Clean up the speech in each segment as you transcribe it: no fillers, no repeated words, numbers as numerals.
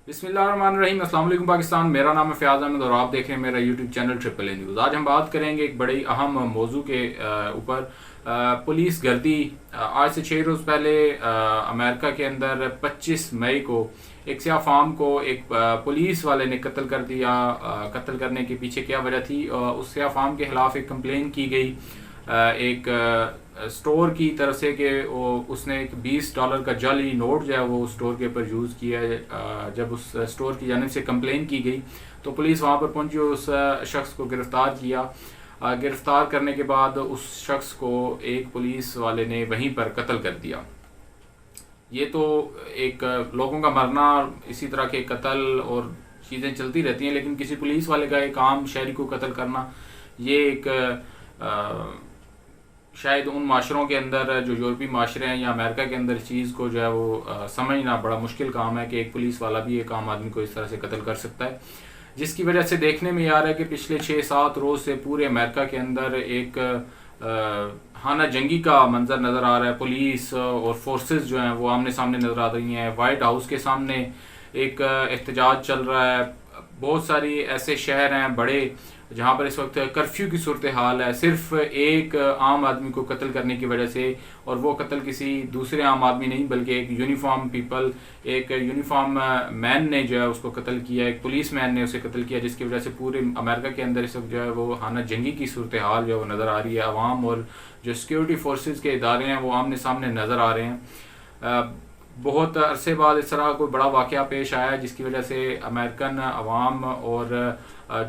بسم اللہ الرحمن الرحیم۔ السلام علیکم پاکستان، میرا نام ہے فیاض احمد اور آپ دیکھ رہے ہیں میرا YouTube channel triple a news. آج ہم بات کریں گے ایک بڑی اہم موضوع کے اوپر۔ پولیس گردی آج سے 6 روز پہلے امریکہ کے اندر 25 مئی کو ایک سیاہ فام کو ایک پولیس والے نے قتل کر دیا۔ قتل کرنے کے پیچھے کیا وجہ تھی؟ اس سیاہ فام کے خلاف ایک کمپلین کی گئی ایک اسٹور کی طرف سے کہ اس نے ایک $20 کا جعلی نوٹ جو ہے وہ اسٹور کے اوپر یوز کیا ہے۔ جب اس اسٹور کی جانب سے کمپلین کی گئی تو پولیس وہاں پر پہنچی اور اس شخص کو گرفتار کیا۔ گرفتار کرنے کے بعد اس شخص کو ایک پولیس والے نے وہیں پر قتل کر دیا۔ یہ تو ایک لوگوں کا مرنا، اسی طرح کے قتل اور چیزیں چلتی رہتی ہیں، لیکن کسی پولیس والے کا ایک عام شہری کو قتل کرنا یہ ایک شاید ان معاشروں کے اندر جو یورپی معاشرے ہیں یا امریکہ کے اندر اس چیز کو جو ہے وہ سمجھنا بڑا مشکل کام ہے کہ ایک پولیس والا بھی ایک عام آدمی کو اس طرح سے قتل کر سکتا ہے، جس کی وجہ سے دیکھنے میں یہ آ رہا ہے کہ پچھلے 6-7 روز سے پورے امریکہ کے اندر ایک خانہ جنگی کا منظر نظر آ رہا ہے۔ پولیس اور فورسز جو ہیں وہ آمنے سامنے نظر آ رہی ہیں۔ وائٹ ہاؤس کے سامنے ایک احتجاج چل رہا ہے۔ بہت ساری ایسے شہر ہیں بڑے جہاں پر اس وقت کرفیو کی صورتحال ہے، صرف ایک عام آدمی کو قتل کرنے کی وجہ سے، اور وہ قتل کسی دوسرے عام آدمی نہیں بلکہ ایک یونیفارم پیپل، ایک یونیفارم مین نے جو ہے اس کو قتل کیا، ایک پولیس مین نے اسے قتل کیا، جس کی وجہ سے پورے امریکہ کے اندر اس وقت جو ہے وہ خانہ جنگی کی صورتحال جو ہے وہ نظر آ رہی ہے۔ عوام اور جو سیکیورٹی فورسز کے ادارے ہیں وہ آمنے سامنے نظر آ رہے ہیں۔ بہت عرصے بعد اس طرح کوئی بڑا واقعہ پیش آیا ہے جس کی وجہ سے امریکن عوام اور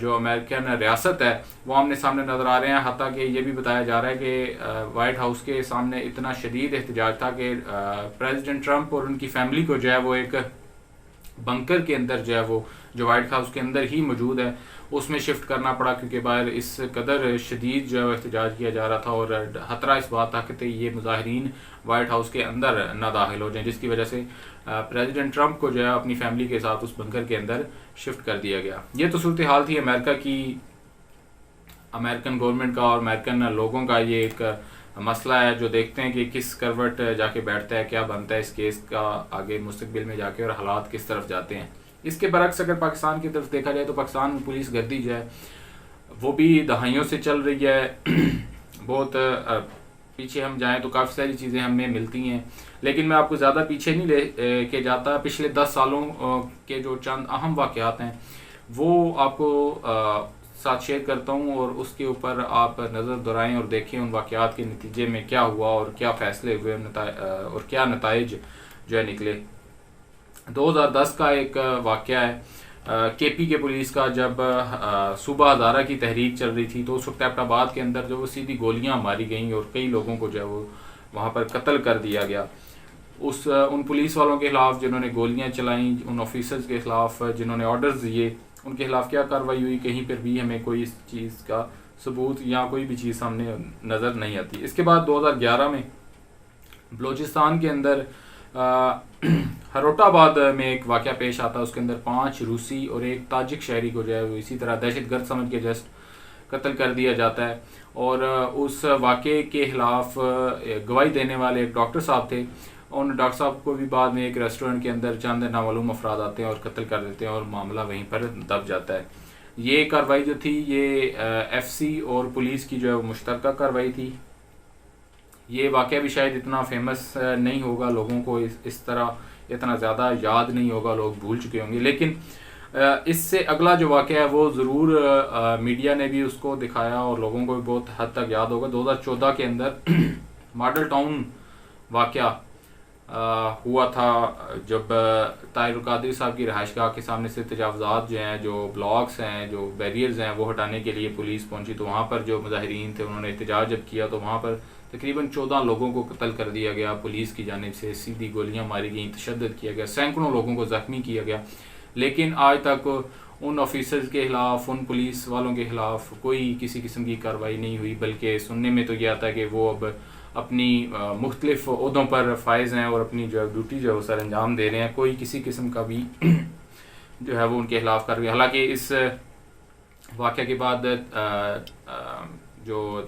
جو امریکن ریاست ہے وہ آمنے سامنے نظر آ رہے ہیں۔ حتیٰ کہ یہ بھی بتایا جا رہا ہے کہ وائٹ ہاؤس کے سامنے اتنا شدید احتجاج تھا کہ پریزیڈنٹ ٹرمپ اور ان کی فیملی کو جو ہے وہ ایک بنکر کے اندر جو ہے وہ جو وائٹ ہاؤس کے اندر ہی موجود ہے اس میں شفٹ کرنا پڑا، کیونکہ باہر اس قدر شدید جو ہے احتجاج کیا جا رہا تھا اور خطرہ اس بات تھا کہ یہ مظاہرین وائٹ ہاؤس کے اندر نہ داخل ہو جائیں، جس کی وجہ سے پریزیڈنٹ ٹرمپ کو جو ہے اپنی فیملی کے ساتھ اس بنکر کے اندر شفٹ کر دیا گیا۔ یہ تو صورتحال تھی امریکہ کی، امریکن گورنمنٹ کا اور امریکن لوگوں کا یہ ایک مسئلہ ہے جو دیکھتے ہیں کہ کس کروٹ جا کے بیٹھتا ہے، کیا بنتا ہے اس کیس کا آگے مستقبل میں جا کے اور حالات کس طرف جاتے ہیں۔ اس کے برعکس اگر پاکستان کی طرف دیکھا جائے تو پاکستان میں پولیس گردی جو ہے وہ بھی دہائیوں سے چل رہی ہے۔ بہت پیچھے ہم جائیں تو کافی ساری چیزیں ہمیں ملتی ہیں، لیکن میں آپ کو زیادہ پیچھے نہیں لے کے جاتا۔ پچھلے 10 سالوں کے جو چند اہم واقعات ہیں وہ آپ کو ساتھ شیئر کرتا ہوں، اور اس کے اوپر آپ نظر دورائیں اور دیکھیں ان واقعات کے نتیجے میں کیا ہوا اور کیا فیصلے ہوئے اور کیا نتائج جو ہے نکلے۔ 2010 کا ایک واقعہ ہے کے پی کے پولیس کا، جب صوبہ ہزارہ کی تحریک چل رہی تھی تو اس وقت ایبٹ آباد کے اندر جو وہ سیدھی گولیاں ماری گئیں اور کئی لوگوں کو جو ہے وہ وہاں پر قتل کر دیا گیا۔ ان پولیس والوں کے خلاف جنہوں نے گولیاں چلائیں، ان آفیسرز کے خلاف جنہوں نے آرڈرز دیے، ان کے خلاف کیا کارروائی ہوئی؟ کہیں پر بھی ہمیں کوئی اس چیز کا ثبوت یا کوئی بھی چیز سامنے نظر نہیں آتی۔ اس کے بعد 2011 میں بلوچستان کے اندر ہروٹ آباد میں ایک واقعہ پیش آتا ہے، اس کے اندر 5 روسی اور ایک تاجک شہری کو جو ہے وہ اسی طرح دہشت گرد سمجھ کے جسٹ قتل کر دیا جاتا ہے، اور اس واقعے کے خلاف گواہی دینے والے ایک ڈاکٹر صاحب تھے، ان ڈاکٹر صاحب کو بھی بعد میں ایک ریسٹورنٹ کے اندر چند نامعلوم افراد آتے ہیں اور قتل کر دیتے ہیں اور معاملہ وہیں پر دب جاتا ہے۔ یہ کارروائی جو تھی یہ ایف سی اور پولیس کی جو ہے وہ مشترکہ کارروائی تھی۔ یہ واقعہ بھی شاید اتنا فیمس نہیں ہوگا، لوگوں کو اس طرح اتنا زیادہ یاد نہیں ہوگا، لوگ بھول چکے ہوں گے، لیکن اس سے اگلا جو واقعہ ہے وہ ضرور میڈیا نے بھی اس کو دکھایا اور لوگوں کو بھی بہت حد تک یاد ہوگا۔ 2014 کے اندر ماڈل ٹاؤن واقعہ ہوا تھا، جب طاہر القادری صاحب کی رہائش گاہ کے سامنے سے تجاوزات جو ہیں، جو بلاکس ہیں، جو بیریئرز ہیں وہ ہٹانے کے لیے پولیس پہنچی، تو وہاں پر جو مظاہرین تھے انہوں نے احتجاج جب کیا تو وہاں پر تقریباً 14 لوگوں کو قتل کر دیا گیا، پولیس کی جانب سے سیدھی گولیاں ماری گئیں، تشدد کیا گیا، سینکڑوں لوگوں کو زخمی کیا گیا، لیکن آج تک ان آفیسرز کے خلاف، ان پولیس والوں کے خلاف کوئی کسی قسم کی کارروائی نہیں ہوئی، بلکہ سننے میں تو یہ آتا ہے کہ وہ اب اپنی مختلف عہدوں پر فائز ہیں اور اپنی جو ڈیوٹی جو ہے وہ سر انجام دے رہے ہیں، کوئی کسی قسم کا بھی جو ہے وہ ان کے خلاف کارروائی۔ حالانکہ اس واقعہ کے بعد جو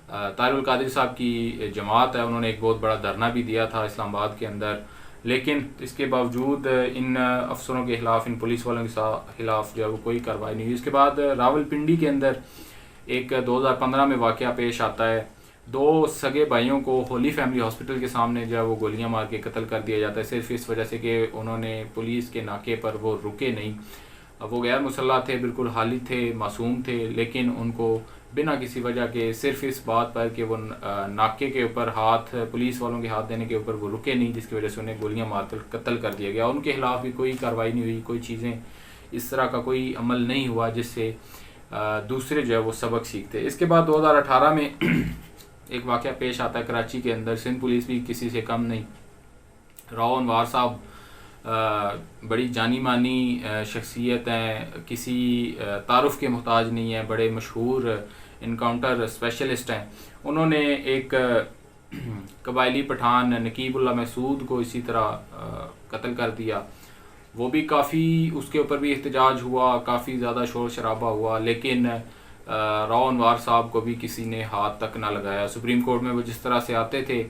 طاہر القادری صاحب کی جماعت ہے انہوں نے ایک بہت بڑا دھرنا بھی دیا تھا اسلام آباد کے اندر، لیکن اس کے باوجود ان افسروں کے خلاف، ان پولیس والوں کے خلاف جو ہے وہ کوئی کارروائی نہیں ہوئی۔ اس کے بعد راولپنڈی کے اندر ایک 2015 میں واقعہ پیش آتا ہے، 2 سگے بھائیوں کو ہولی فیملی ہاسپٹل کے سامنے جو ہے وہ گولیاں مار کے قتل کر دیا جاتا ہے، صرف اس وجہ سے کہ انہوں نے پولیس کے ناکے پر وہ رکے نہیں۔ وہ غیر مسلح تھے، بالکل حالی تھے، معصوم تھے، لیکن ان کو بنا کسی وجہ کے صرف اس بات پر کہ وہ ناکے کے اوپر ہاتھ، پولیس والوں کے ہاتھ دینے کے اوپر وہ رکے نہیں، جس کی وجہ سے انہیں گولیاں مار کر قتل کر دیا گیا۔ ان کے خلاف بھی کوئی کارروائی نہیں ہوئی، کوئی چیزیں اس طرح کا کوئی عمل نہیں ہوا جس سے دوسرے جو ہے وہ سبق سیکھتے۔ اس کے بعد 2018 میں ایک واقعہ پیش آتا ہے کراچی کے اندر، سندھ پولیس بھی کسی سے کم نہیں، راؤ انوار صاحب بڑی جانی مانی شخصیت ہیں، کسی تعارف کے محتاج نہیں ہیں، بڑے مشہور انکاؤنٹر اسپیشلسٹ ہیں۔ انہوں نے ایک قبائلی پٹھان نقیب اللہ محسود کو اسی طرح قتل کر دیا۔ وہ بھی کافی، اس کے اوپر بھی احتجاج ہوا، کافی زیادہ شور شرابہ ہوا، لیکن راؤ انوار صاحب کو بھی کسی نے ہاتھ تک نہ لگایا۔ سپریم کورٹ میں وہ جس طرح سے آتے تھے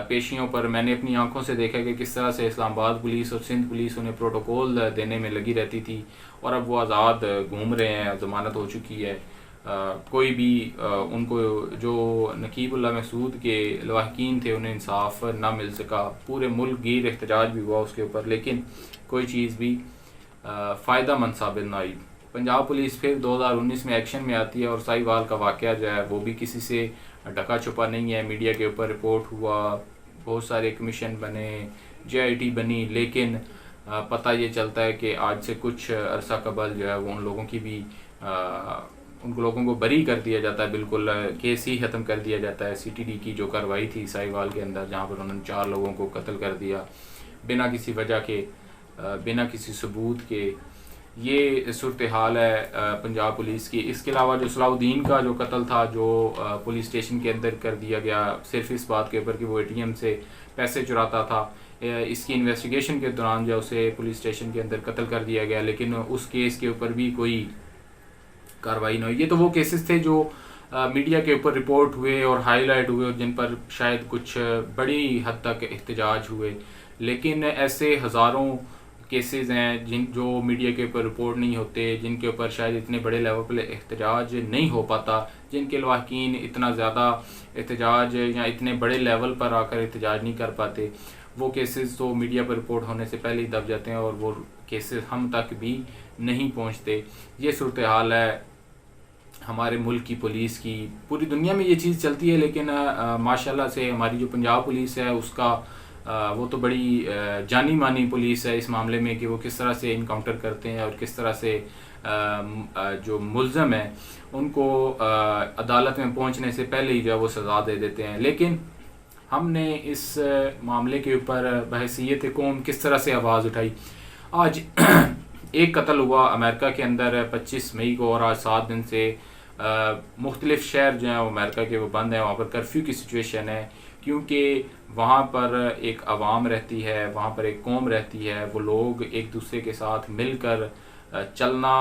پیشیوں پر، میں نے اپنی آنکھوں سے دیکھا کہ کس طرح سے اسلام آباد پولیس اور سندھ پولیس انہیں پروٹوکول دینے میں لگی رہتی تھی، اور اب وہ آزاد گھوم رہے ہیں، ضمانت ہو چکی ہے۔ کوئی بھی ان کو، جو نقیب اللہ محسود کے لواحقین تھے، انہیں انصاف نہ مل سکا۔ پورے ملک گیر احتجاج بھی ہوا اس کے اوپر، لیکن کوئی چیز بھی فائدہ مند ثابت نہ ہوئی۔ پنجاب پولیس پھر 2019 میں ایکشن میں آتی ہے، اور ساہیوال کا واقعہ جو ہے وہ بھی کسی سے ڈھکا چھپا نہیں ہے، میڈیا کے اوپر رپورٹ ہوا، بہت سارے کمیشن بنے، JIT بنی، لیکن پتہ یہ چلتا ہے کہ آج سے کچھ عرصہ قبل جو ہے وہ ان لوگوں کی بھی ان لوگوں کو بری کر دیا جاتا ہے، بالکل کیس ہی ختم کر دیا جاتا ہے۔ CTD کی جو کارروائی تھی ساہیوال کے اندر، جہاں پر انہوں نے 4 لوگوں کو قتل کر دیا بنا کسی وجہ کے، بنا کسی ثبوت کے، یہ صورتحال ہے پنجاب پولیس کی۔ اس کے علاوہ جو صلاح الدین کا جو قتل تھا، جو پولیس اسٹیشن کے اندر کر دیا گیا صرف اس بات کے اوپر کہ وہ ATM سے پیسے چراتا تھا، اس کی انویسٹیگیشن کے دوران جو اسے پولیس اسٹیشن کے اندر قتل کر دیا گیا، لیکن اس کیس کے اوپر بھی کوئی کارروائی نہ ہوئی۔ یہ تو وہ کیسز تھے جو میڈیا کے اوپر رپورٹ ہوئے اور ہائی لائٹ ہوئے، اور جن پر شاید کچھ بڑی حد تک احتجاج ہوئے، لیکن ایسے ہزاروں کیسز ہیں جو میڈیا کے اوپر رپورٹ نہیں ہوتے، جن کے اوپر شاید اتنے بڑے لیول پر احتجاج نہیں ہو پاتا، جن کے لواحقین اتنا زیادہ احتجاج یا اتنے بڑے لیول پر آ کر احتجاج نہیں کر پاتے۔ وہ کیسز تو میڈیا پر رپورٹ ہونے سے پہلے ہی دب جاتے ہیں، اور وہ کیسز ہم تک بھی نہیں پہنچتے۔ یہ صورتحال ہے ہمارے ملک کی پولیس کی۔ پوری دنیا میں یہ چیز چلتی ہے، لیکن ماشاءاللہ سے ہماری جو پنجاب پولیس ہے اس کا وہ تو بڑی جانی مانی پولیس ہے اس معاملے میں، کہ وہ کس طرح سے انکاؤنٹر کرتے ہیں اور کس طرح سے جو ملزم ہیں ان کو عدالت میں پہنچنے سے پہلے ہی جو ہے وہ سزا دے دیتے ہیں۔ لیکن ہم نے اس معاملے کے اوپر بحیثیت قوم کس طرح سے آواز اٹھائی۔ آج ایک قتل ہوا امریکہ کے اندر 25 مئی کو، اور آج 7 دن سے مختلف شہر جو ہیں وہ امریکہ کے وہ بند ہیں، وہاں پر کرفیو کی سچویشن ہے، کیونکہ وہاں پر ایک عوام رہتی ہے، وہاں پر ایک قوم رہتی ہے، وہ لوگ ایک دوسرے کے ساتھ مل کر چلنا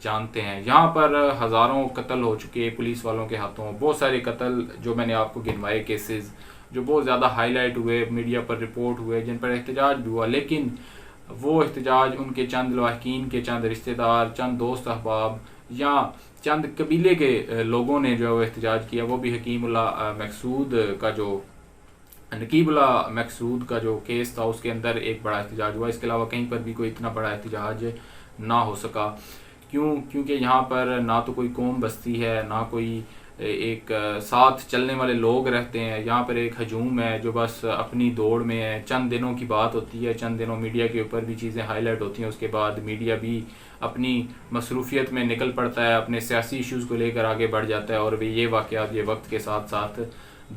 جانتے ہیں۔ یہاں پر ہزاروں قتل ہو چکے پولیس والوں کے ہاتھوں، بہت سارے قتل جو میں نے آپ کو گنوائے کیسز، جو بہت زیادہ ہائی لائٹ ہوئے، میڈیا پر رپورٹ ہوئے، جن پر احتجاج بھی ہوا، لیکن وہ احتجاج ان کے چند لواحقین کے چند رشتہ دار، چند دوست احباب یا چند قبیلے کے لوگوں نے جو ہے وہ احتجاج کیا۔ وہ بھی حکیم اللہ محسود کا جو نقیب اللہ محسود کا جو کیس تھا اس کے اندر ایک بڑا احتجاج ہوا۔ اس کے علاوہ کہیں پر بھی کوئی اتنا بڑا احتجاج نہ ہو سکا۔ کیونکہ یہاں پر نہ تو کوئی قوم بستی ہے، نہ کوئی ایک ساتھ چلنے والے لوگ رہتے ہیں۔ یہاں پر ایک ہجوم ہے جو بس اپنی دوڑ میں ہے، چند دنوں کی بات ہوتی ہے، چند دنوں میڈیا کے اوپر بھی چیزیں ہائی لائٹ ہوتی ہیں، اس کے بعد میڈیا بھی اپنی مصروفیت میں نکل پڑتا ہے، اپنے سیاسی ایشوز کو لے کر آگے بڑھ جاتا ہے، اور بھی یہ واقعات یہ وقت کے ساتھ ساتھ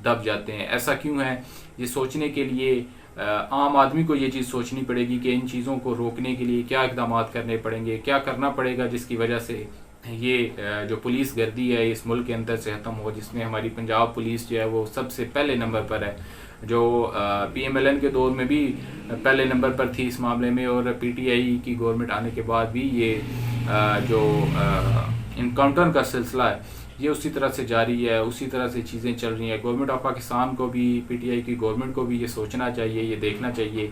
دب جاتے ہیں۔ ایسا کیوں ہے؟ یہ سوچنے کے لیے عام آدمی کو یہ چیز سوچنی پڑے گی کہ ان چیزوں کو روکنے کے لیے کیا اقدامات کرنے پڑیں گے، کیا کرنا پڑے گا جس کی وجہ سے یہ جو پولیس گردی ہے اس ملک کے اندر سے ختم ہو، جس میں ہماری پنجاب پولیس جو ہے وہ سب سے پہلے نمبر پر ہے، جو PMLN کے دور میں بھی پہلے نمبر پر تھی اس معاملے میں، اور PTI کی گورنمنٹ آنے کے بعد بھی یہ جو انکاؤنٹر کا سلسلہ ہے یہ اسی طرح سے جاری ہے، اسی طرح سے چیزیں چل رہی ہیں۔ گورنمنٹ آف پاکستان کو بھی، PTI کی گورنمنٹ کو بھی یہ سوچنا چاہیے، یہ دیکھنا چاہیے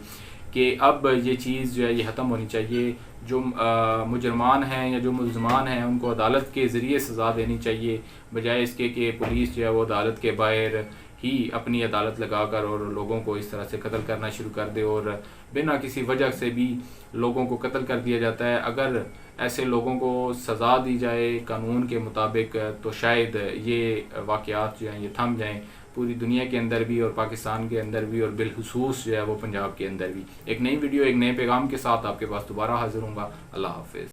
کہ اب یہ چیز جو ہے یہ ختم ہونی چاہیے. جو مجرمان ہیں یا جو ملزمان ہیں ان کو عدالت کے ذریعے سزا دینی چاہیے، بجائے اس کے کہ پولیس جو ہے وہ عدالت کے باہر ہی اپنی عدالت لگا کر اور لوگوں کو اس طرح سے قتل کرنا شروع کر دے، اور بنا کسی وجہ سے بھی لوگوں کو قتل کر دیا جاتا ہے. اگر ایسے لوگوں کو سزا دی جائے قانون کے مطابق تو شاید یہ واقعات جو ہیں یہ تھم جائیں پوری دنیا کے اندر بھی اور پاکستان کے اندر بھی، اور بالخصوص جو ہے وہ پنجاب کے اندر بھی. ایک نئی ویڈیو ایک نئے پیغام کے ساتھ آپ کے پاس دوبارہ حاضر ہوں گا. اللہ حافظ.